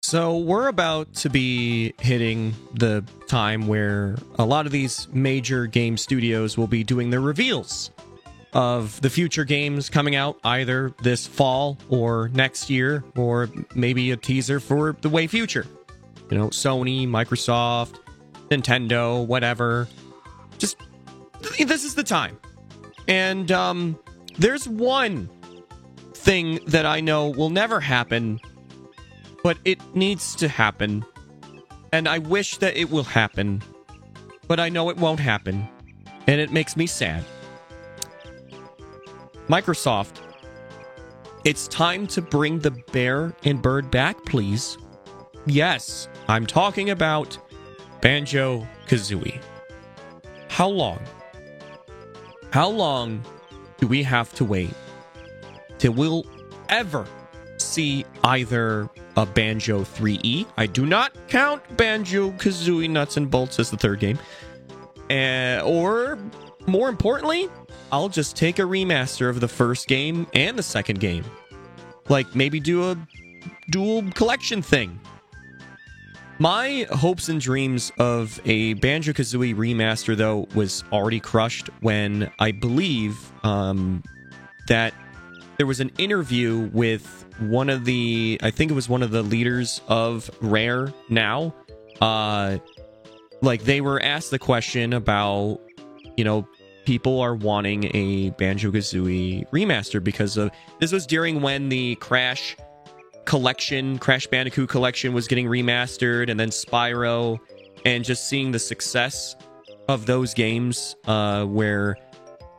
So we're about to be hitting the time where a lot of these major game studios will be doing their reveals of the future games coming out either this fall or next year, or maybe a teaser for the way future. You know, Sony, Microsoft, Nintendo, whatever. Just, this is the time. And there's one thing that I know will never happen, but it needs to happen. And I wish that it will happen, but I know it won't happen. And it makes me sad. Microsoft, it's time to bring the bear and bird back, please. Yes, I'm talking about Banjo-Kazooie. How long? How long do we have to wait till we'll ever see either a Banjo 3E? I do not count Banjo-Kazooie Nuts and Bolts as the third game. Or, more importantly, I'll just take a remaster of the first game and the second game. Like, maybe do a dual collection thing. My hopes and dreams of a Banjo-Kazooie remaster, though, was already crushed when I believe that there was an interview with one of the, I think it was one of the leaders of Rare now. Like, they were asked the question about, you know, people are wanting a Banjo-Kazooie remaster because of, this was during when the Crash Bandicoot collection was getting remastered, and then Spyro, and just seeing the success of those games, where,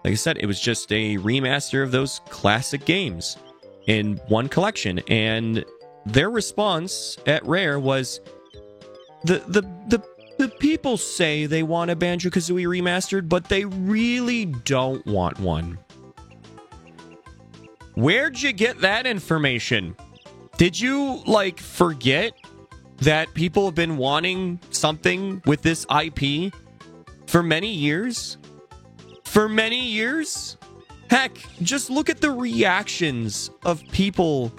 like I said, it was just a remaster of those classic games in one collection. And their response at Rare was, the people say they want a Banjo-Kazooie remastered, but they really don't want one. Where'd you get that information? Did you, like, forget that people have been wanting something with this IP for many years? For many years? Heck, just look at the reactions of people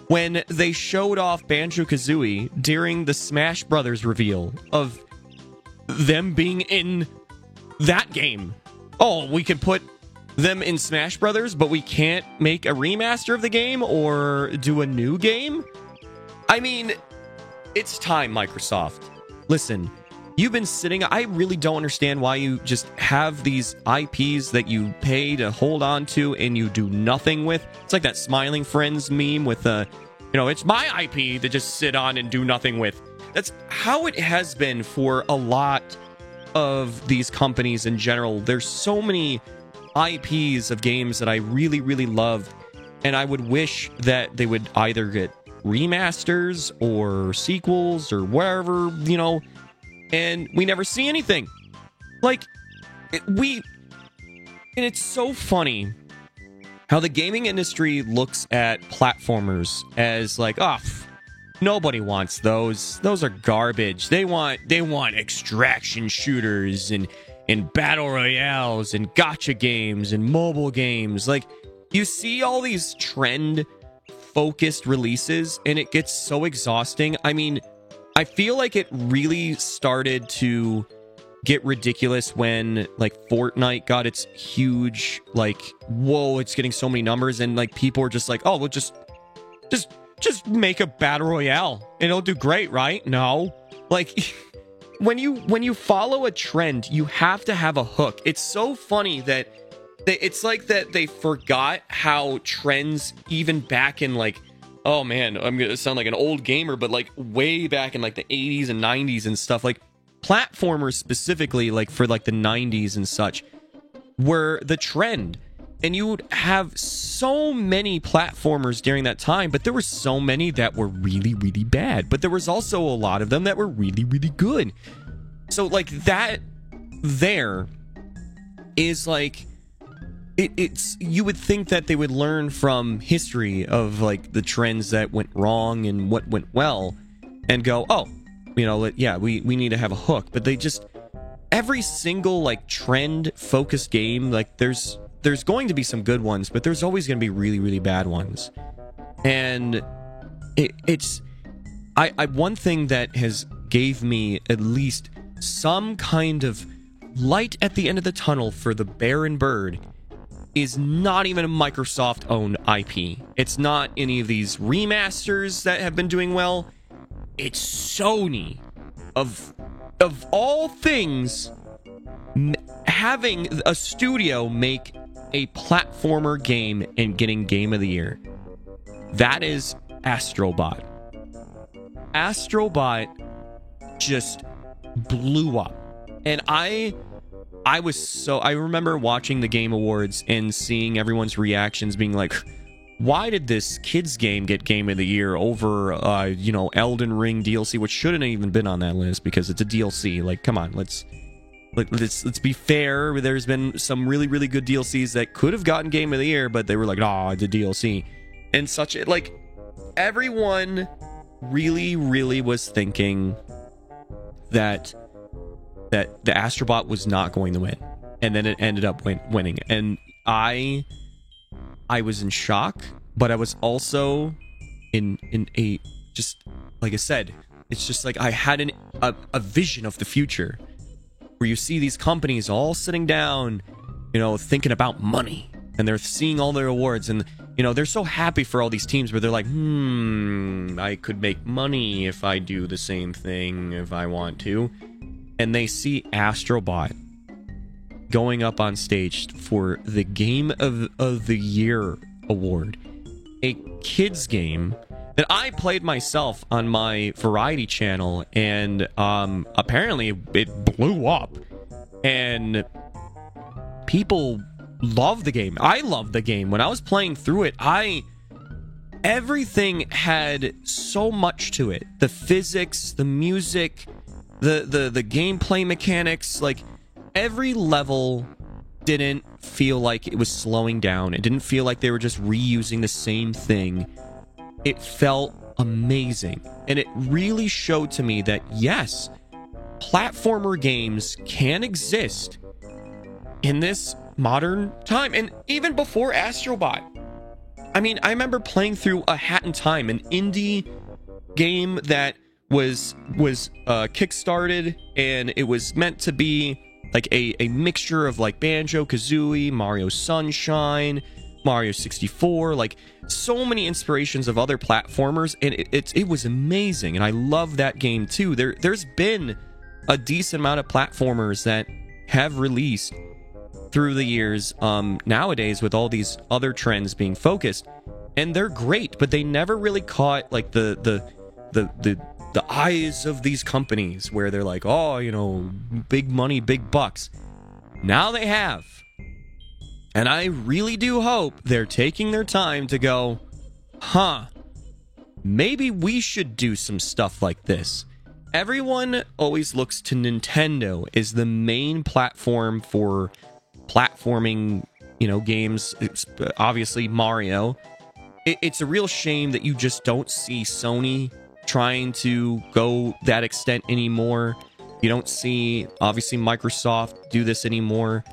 when they showed off Banjo-Kazooie during the Smash Brothers reveal of them being in that game. Oh, we could put them in Smash Brothers, but we can't make a remaster of the game or do a new game? I mean, it's time, Microsoft. Listen, you've been sitting, I really don't understand why you just have these IPs that you pay to hold on to and you do nothing with. It's like that Smiling Friends meme with it's my IP to just sit on and do nothing with. That's how it has been for a lot of these companies in general. There's so many IPs of games that I really, really love, and I would wish that they would either get remasters or sequels or whatever, and we never see anything. Like, and it's so funny how the gaming industry looks at platformers as like, nobody wants those. Those are garbage. They want extraction shooters and battle royales and gacha games and mobile games. Like, you see all these trend-focused releases, and it gets so exhausting. I mean, I feel like it really started to get ridiculous when, like, Fortnite got its huge, like, whoa, it's getting so many numbers, and, like, people are just like, oh, we'll just make a battle royale, and it'll do great, right? No. Like, when you follow a trend, you have to have a hook. It's so funny that it's like that they forgot how trends, even back in, like, oh man, I'm gonna sound like an old gamer, but like way back in like the 80s and 90s and stuff, like platformers specifically, like for like the 90s and such, were the trend. And you would have so many platformers during that time, but there were so many that were really, really bad. But there was also a lot of them that were really, really good. So, like, that there is, like, it's you would think that they would learn from history of, like, the trends that went wrong and what went well and go, oh, we need to have a hook. But they just, every single, like, trend-focused game, like, there's going to be some good ones, but there's always going to be really, really bad ones. And it's I one thing that has gave me at least some kind of light at the end of the tunnel for the Bear and Bird is not even a Microsoft-owned IP. It's not any of these remasters that have been doing well. It's Sony, of all things, having a studio make a platformer game and getting Game of the Year. That is Astrobot. Astrobot just blew up. And I remember watching the Game Awards and seeing everyone's reactions being like, why did this kids game get Game of the Year over Elden Ring DLC, which shouldn't have even been on that list because it's a DLC. Like, come on, let's be fair. There's been some really, really good DLCs that could have gotten Game of the Year, but they were like, oh, it's a DLC. And such, like, everyone really, really was thinking that the Astrobot was not going to win. And then it ended up winning. And I was in shock, but I was also in a, just like I said, it's just like I had a vision of the future where you see these companies all sitting down, thinking about money, and they're seeing all their awards, and they're so happy for all these teams, but they're like, I could make money if I do the same thing if I want to. And they see Astrobot going up on stage for the Game of the Year award, a kids game that I played myself on my variety channel, and apparently it blew up, and people love the game. I love the game. When I was playing through it, everything had so much to it. The physics, the music, the gameplay mechanics, like every level didn't feel like it was slowing down. It didn't feel like they were just reusing the same thing. It felt amazing. And it really showed to me that yes, platformer games can exist in this modern time. And even before Astrobot, I mean, I remember playing through A Hat in Time, an indie game that was kickstarted, and it was meant to be like a mixture of like Banjo-Kazooie, Mario Sunshine, Mario 64, like so many inspirations of other platformers, and it was amazing, and I love that game too. There's been a decent amount of platformers that have released through the years nowadays with all these other trends being focused, and they're great, but they never really caught like the eyes of these companies where they're like, oh, big money, big bucks. Now they have. And I really do hope they're taking their time to go, maybe we should do some stuff like this. Everyone always looks to Nintendo as the main platform for platforming, games. It's obviously Mario. It's a real shame that you just don't see Sony trying to go that extent anymore. You don't see, obviously, Microsoft do this anymore.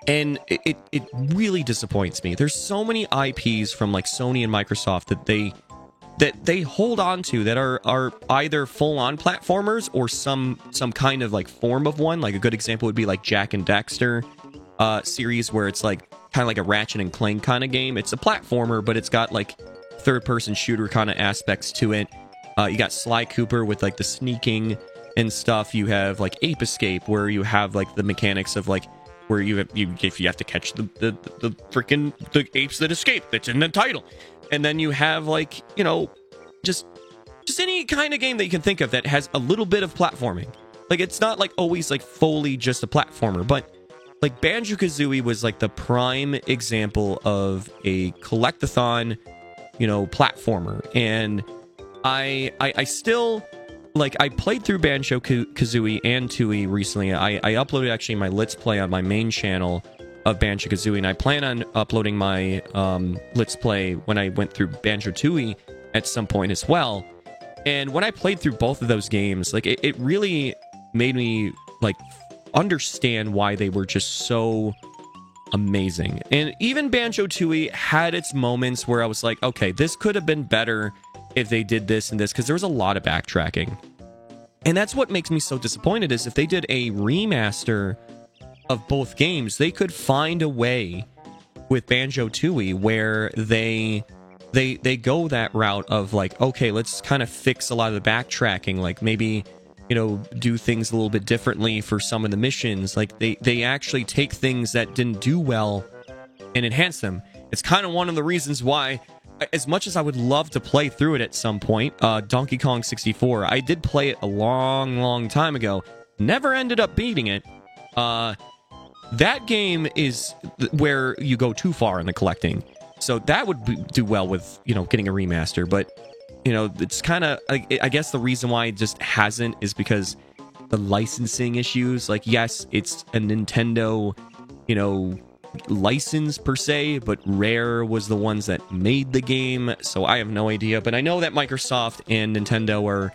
And it really disappoints me. There's so many IPs from like Sony and Microsoft that they hold on to that are either full-on platformers or some kind of like form of one. Like a good example would be like Jak and Daxter series, where it's like kind of like a Ratchet and Clank kind of game. It's a platformer, but it's got like third-person shooter kind of aspects to it. You got Sly Cooper with like the sneaking and stuff. You have like Ape Escape, where you have like the mechanics of like where if you have to catch the freaking the apes that escape. That's in the title. And then you have like, just any kind of game that you can think of that has a little bit of platforming. Like it's not like always like fully just a platformer, but like Banjo-Kazooie was like the prime example of a collectathon, platformer. And I still, like, I played through Banjo-Kazooie and Tooie recently. I uploaded actually my Let's Play on my main channel of Banjo-Kazooie, and I plan on uploading my Let's Play when I went through Banjo-Tooie at some point as well. And when I played through both of those games, like, it really made me, like, understand why they were just so amazing. And even Banjo-Tooie had its moments where I was like, okay, this could have been better if they did this and this, because there was a lot of backtracking. And that's what makes me so disappointed, is if they did a remaster of both games, they could find a way with Banjo-Tooie where they go that route of like, okay, let's kind of fix a lot of the backtracking, like maybe, you know, do things a little bit differently for some of the missions. Like they actually take things that didn't do well and enhance them. It's kind of one of the reasons why, as much as I would love to play through it at some point, Donkey Kong 64, I did play it a long time ago, never ended up beating it. That game is where you go too far in the collecting, so that would do well with, you know, getting a remaster. But, you know, it's kind of, I guess the reason why it just hasn't is because the licensing issues. Like, yes, it's a Nintendo, you know, license per se, but Rare was the ones that made the game, so I have no idea. But I know that Microsoft and Nintendo are,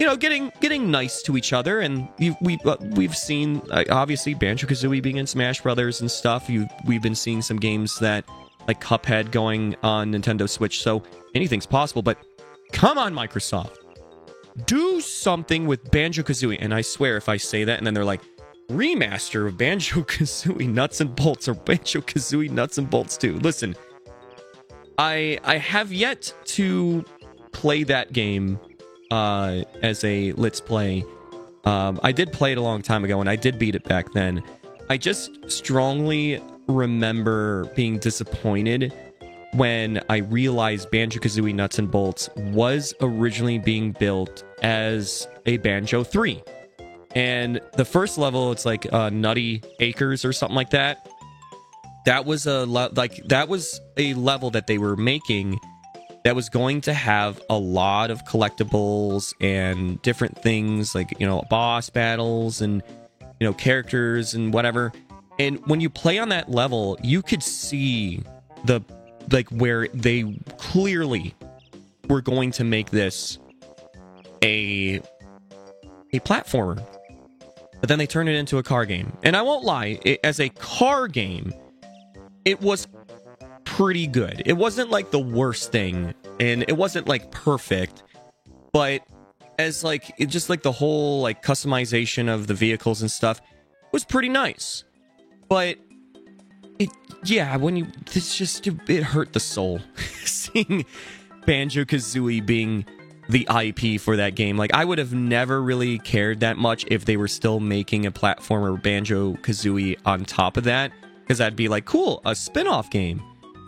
you know, getting nice to each other, and we've seen obviously Banjo-Kazooie being in Smash Brothers and stuff. We've been seeing some games that, like Cuphead, going on Nintendo Switch, so anything's possible. But come on, Microsoft, do something with Banjo-Kazooie. And I swear, if I say that and then they're like, remaster of Banjo-Kazooie Nuts and Bolts, or Banjo-Kazooie Nuts and Bolts 2. Listen, I have yet to play that game as a Let's Play. I did play it a long time ago, and I did beat it back then. I just strongly remember being disappointed when I realized Banjo-Kazooie Nuts and Bolts was originally being built as a Banjo 3. And the first level, it's like Nutty Acres or something like that. That was a level that they were making that was going to have a lot of collectibles and different things, like, you know, boss battles and, you know, characters and whatever. And when you play on that level, you could see where they clearly were going to make this a platformer. But then they turned it into a car game. And I won't lie, as a car game, it was pretty good. It wasn't like the worst thing, and it wasn't like perfect, but as like, it just like the whole like customization of the vehicles and stuff was pretty nice. But it hurt the soul seeing Banjo-Kazooie being the IP for that game. Like, I would have never really cared that much if they were still making a platformer Banjo-Kazooie on top of that, because I'd be like, cool, a spin-off game.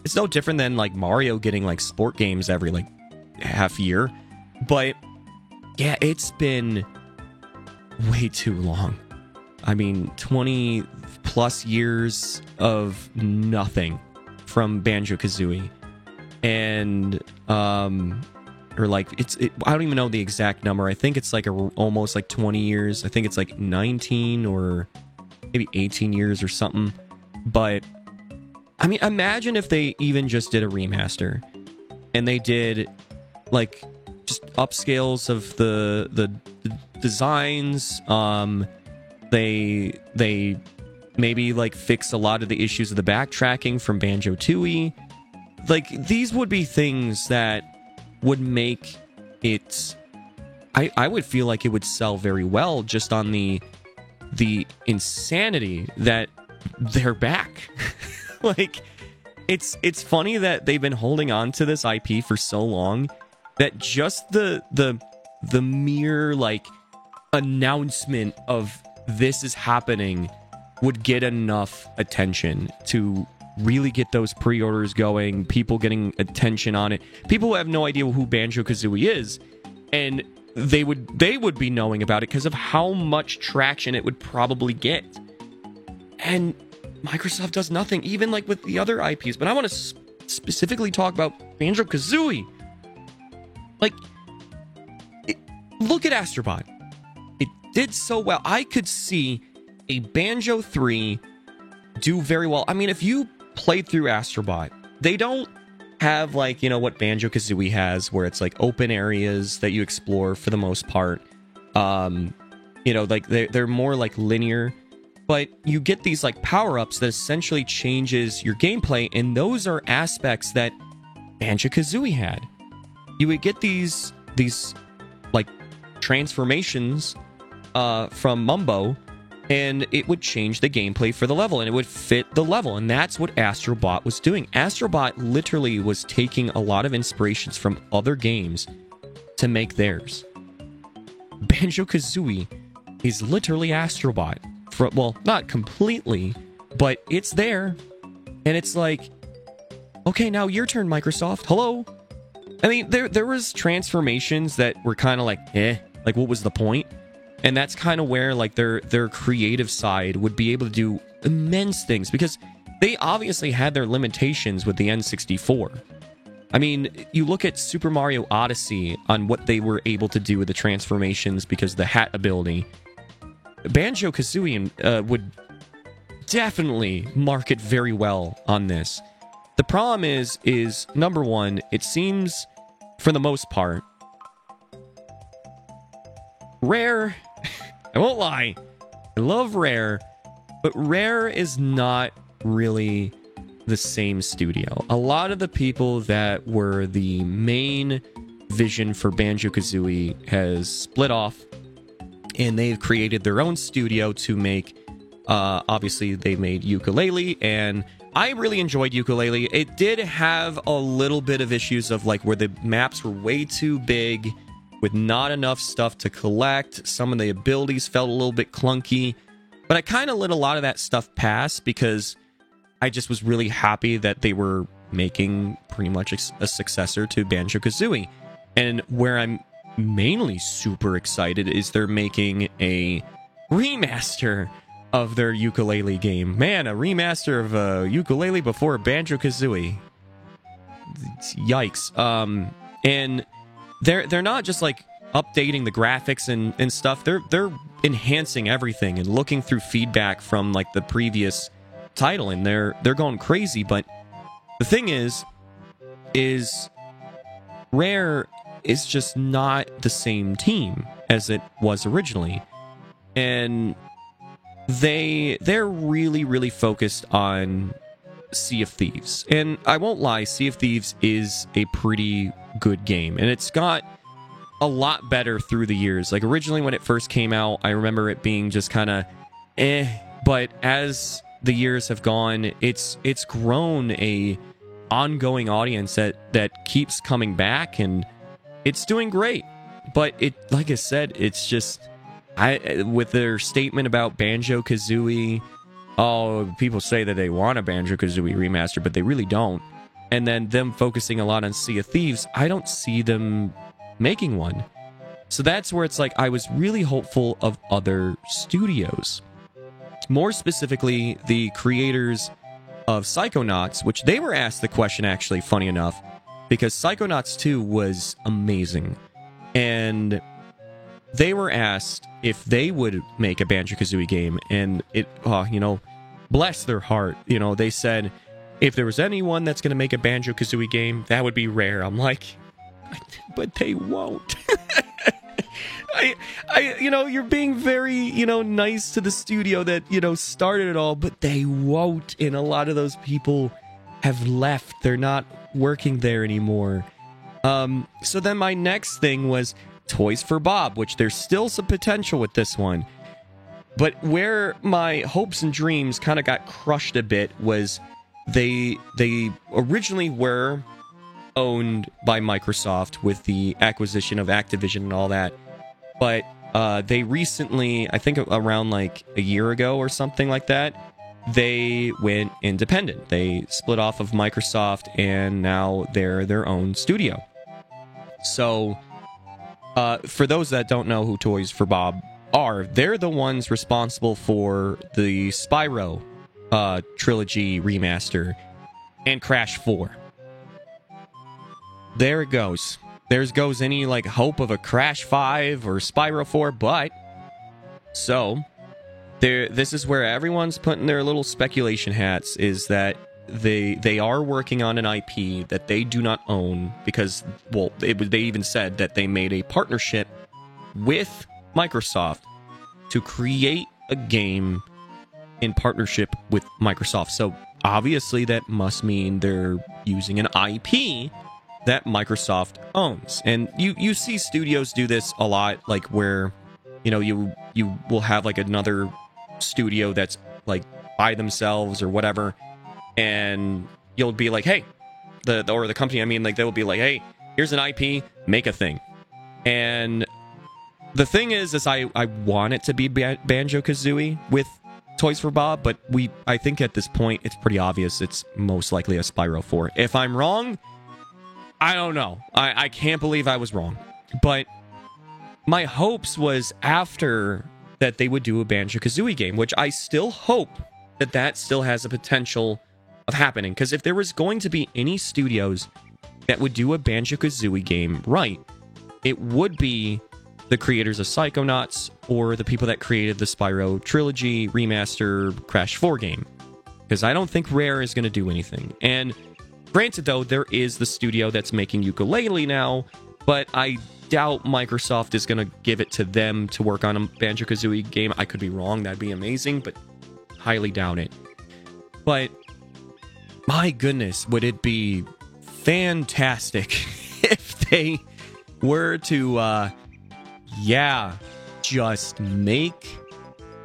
It's no different than like Mario getting like sport games every like half year. But yeah, it's been way too long. I mean, 20 plus years of nothing from Banjo-Kazooie. And or like I don't even know the exact number. I think it's like almost like 20 years. I think it's like 19 or maybe 18 years or something. But I mean, imagine if they even just did a remaster and they did like just upscales of the designs. They maybe like fix a lot of the issues of the backtracking from Banjo-Tooie. Like, these would be things that would make it, I would feel like it would sell very well just on the insanity that they're back. Like, it's funny that they've been holding on to this IP for so long that just the mere like announcement of this is happening would get enough attention to really get those pre-orders going, people getting attention on it, people who have no idea who Banjo-Kazooie is, and they would be knowing about it because of how much traction it would probably get. And Microsoft does nothing, even like with the other IPs. But I want to specifically talk about Banjo-Kazooie. Like, look at Astrobot. It did so well. I could see a Banjo 3 do very well. I mean, if you played through Astrobot, they don't have like, you know, what Banjo-Kazooie has, where it's like open areas that you explore for the most part. You know, like they're more like linear, but you get these like power-ups that essentially changes your gameplay, and those are aspects that Banjo-Kazooie had. you would get these like transformations from Mumbo, and it would change the gameplay for the level, and it would fit the level, and that's what Astrobot was doing. Astrobot literally was taking a lot of inspirations from other games to make theirs. Banjo-Kazooie is literally Astrobot. Well, not completely, but it's there. And it's like, okay, now your turn, Microsoft. Hello? I mean, there was transformations that were kind of like, like what was the point? And that's kind of where like their creative side would be able to do immense things, because they obviously had their limitations with the N64. I mean, you look at Super Mario Odyssey on what they were able to do with the transformations because of the hat ability. Banjo-Kazooie would definitely market very well on this. The problem is number one, it seems, for the most part, Rare, I won't lie, I love Rare, but Rare is not really the same studio. A lot of the people that were the main vision for Banjo-Kazooie has split off, and they've created their own studio to make, obviously they made Yooka-Laylee, and I really enjoyed Yooka-Laylee. It did have a little bit of issues of like where the maps were way too big with not enough stuff to collect. Some of the abilities felt a little bit clunky, but I kind of let a lot of that stuff pass because I just was really happy that they were making pretty much a successor to Banjo-Kazooie. And where I'm mainly super excited is they're making a remaster of their Yooka-Laylee game. Man, a remaster of Yooka-Laylee before Banjo-Kazooie. Yikes. And they're not just like updating the graphics and stuff. They're enhancing everything and looking through feedback from like the previous title, and they're going crazy. But the thing is Rare is just not the same team as it was originally, and they're really focused on Sea of Thieves. And I won't lie, Sea of Thieves is a pretty good game, and it's got a lot better through the years. Like originally when it first came out, I remember it being just kind of but as the years have gone, it's grown a ongoing audience that keeps coming back, and it's doing great. But it, like I said, it's just with their statement about Banjo-Kazooie, people say that they want a Banjo-Kazooie remaster, but they really don't. And then them focusing a lot on Sea of Thieves, I don't see them making one. So that's where it's like I was really hopeful of other studios. More specifically, the creators of Psychonauts, which they were asked the question, actually, funny enough, because Psychonauts 2 was amazing. And they were asked if they would make a Banjo-Kazooie game, and it, bless their heart, they said, if there was anyone that's going to make a Banjo-Kazooie game, that would be Rare. I'm like, but they won't. You're being very, nice to the studio that, started it all, but they won't. And a lot of those people have left. They're not working there anymore. So then my next thing was Toys for Bob, which there's still some potential with this one. But where my hopes and dreams kind of got crushed a bit was they originally were owned by Microsoft with the acquisition of Activision and all that. But they recently, I think around like a year ago or something like that, they went independent. They split off of Microsoft, and now they're their own studio. So, for those that don't know who Toys for Bob are, they're the ones responsible for the Spyro trilogy remaster and Crash 4. There it goes. There goes any like hope of a Crash 5 or Spyro 4, but so this is where everyone's putting their little speculation hats, is that they are working on an IP that they do not own because, well, they even said that they made a partnership with Microsoft to create a game in partnership with Microsoft. So obviously that must mean they're using an IP that Microsoft owns. And you see studios do this a lot, like where, you know, you will have like another studio that's like by themselves or whatever, and you'll be like, hey, the company, I mean, like they'll be like, hey, here's an IP, make a thing. And the thing is I want it to be Banjo-Kazooie with Toys for Bob, but I think at this point it's pretty obvious it's most likely a Spyro 4. If I'm wrong, I don't know. I can't believe I was wrong. But my hopes was after that they would do a Banjo-Kazooie game, which I still hope that still has a potential of happening. Because if there was going to be any studios that would do a Banjo-Kazooie game right, it would be the creators of Psychonauts or the people that created the Spyro Trilogy Remaster Crash 4 game. Because I don't think Rare is going to do anything. And granted, though, there is the studio that's making Yooka-Laylee now, but I doubt Microsoft is going to give it to them to work on a Banjo-Kazooie game. I could be wrong. That'd be amazing, but highly doubt it. But my goodness, would it be fantastic if they were to, just make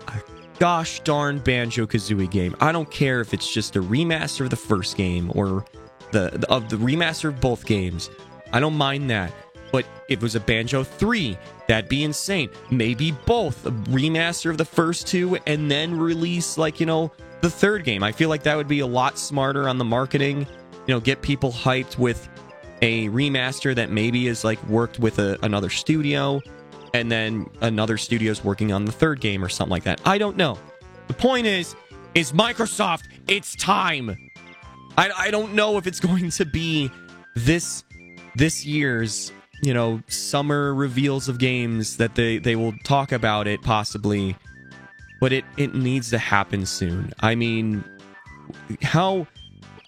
a gosh darn Banjo-Kazooie game. I don't care if it's just a remaster of the first game or the remaster of both games. I don't mind that. But if it was a Banjo 3, that'd be insane. Maybe both. A remaster of the first two and then release, like, you know, the third game. I feel like that would be a lot smarter on the marketing. You know, get people hyped with a remaster that maybe is, like, worked with another studio, and then another studio's working on the third game or something like that. I don't know. The point is Microsoft, it's time. I don't know if it's going to be this year's, you know, summer reveals of games that they will talk about it possibly, but it needs to happen soon. I mean,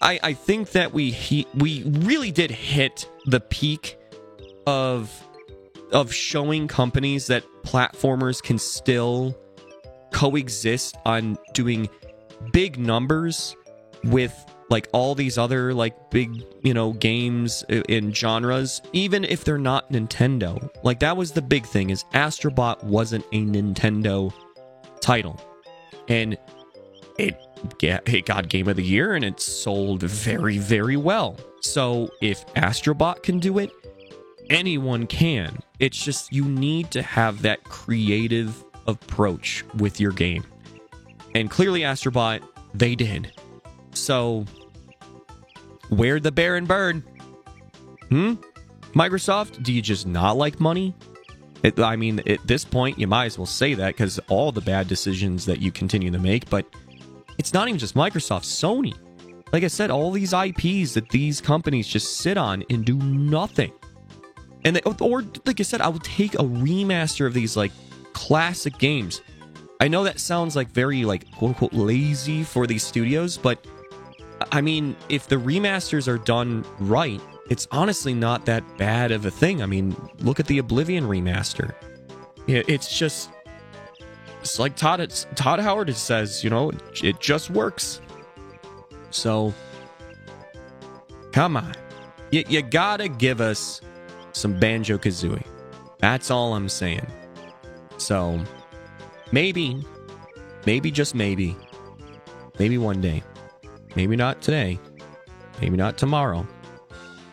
I think that we really did hit the peak of showing companies that platformers can still coexist on doing big numbers with like all these other like big, you know, games in genres, even if they're not Nintendo. Like that was the big thing, is Astrobot wasn't a Nintendo title, and it got Game of the Year and it sold very, very well. So if Astrobot can do it, anyone can. It's just you need to have that creative approach with your game, and clearly Astrobot, they did. So where'd the Baron Bird? Microsoft, do you just not like money? I mean, at this point, you might as well say that, because all the bad decisions that you continue to make. But it's not even just Microsoft, Sony. Like I said, all these IPs that these companies just sit on and do nothing. And or like I said, I will take a remaster of these like classic games. I know that sounds like very like quote unquote lazy for these studios, but I mean, if the remasters are done right, it's honestly not that bad of a thing. I mean, look at the Oblivion remaster. It's like Todd Howard says, you know, it just works. So, come on. You gotta give us some Banjo-Kazooie. That's all I'm saying. So, maybe, just maybe one day. Maybe not today. Maybe not tomorrow.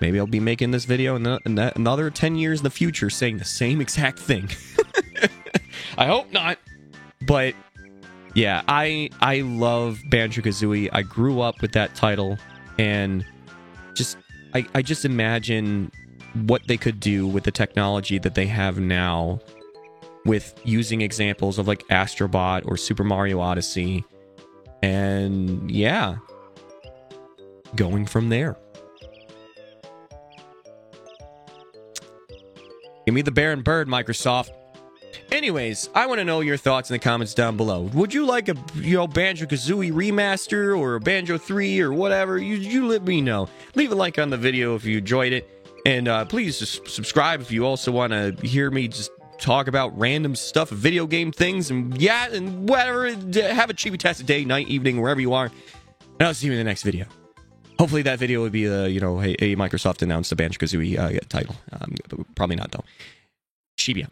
Maybe I'll be making this video in another 10 years in the future saying the same exact thing. I hope not. But yeah, I love Banjo-Kazooie. I grew up with that title, and I just imagine what they could do with the technology that they have now, with using examples of like Astrobot or Super Mario Odyssey, and yeah, going from there. Give me the Baron Bird, Microsoft. Anyways, I want to know your thoughts in the comments down below. Would you like a Banjo-Kazooie remaster or a Banjo 3 or whatever? You let me know. Leave a like on the video if you enjoyed it. And please just subscribe if you also want to hear me just talk about random stuff, video game things, and whatever. Have a cheapy-tastic day, night, evening, wherever you are. And I'll see you in the next video. Hopefully that video would be hey, Microsoft announced a Banjo-Kazooie title. Probably not, though. Shibuya.